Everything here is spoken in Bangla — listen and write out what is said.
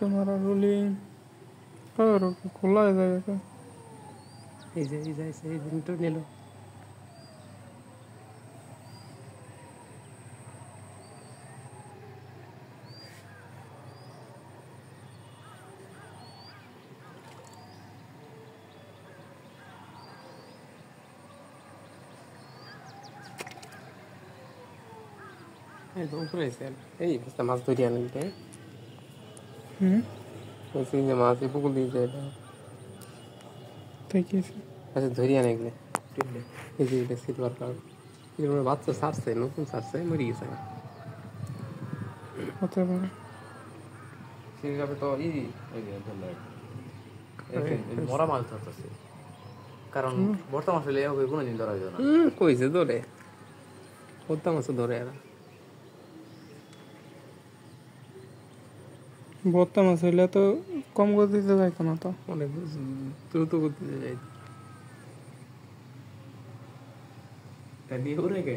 तुम्हारा रोलिंग करो खुला है जाएगा এই যে এই দিনটা নিল একদম উপরে এসে এই বুঝতে মাছ ধরি আনতে ওই যে মাছ পুকুর দিয়ে যায় তাই কি আচ্ছা ধরি আনে এগুলো এই যে এটা সিলভার কার্ড এগুলো বাচ্চা ছাড়ছে নতুন ছাড়ছে মরে গেছে হতে পারে সিলভার তো ওই যে মরা মাছ ধরতেছে কারণ বর্তমান আসলে কোনো দিন ধরা যায় না কইছে ধরে পদ্মা মাছ ধরে এরা বর্তা মাছ হইলে তো কম গতিতে যাইতো না তো অনেক দ্রুত গতিতে যাই তাই দিয়ে উড়ে গে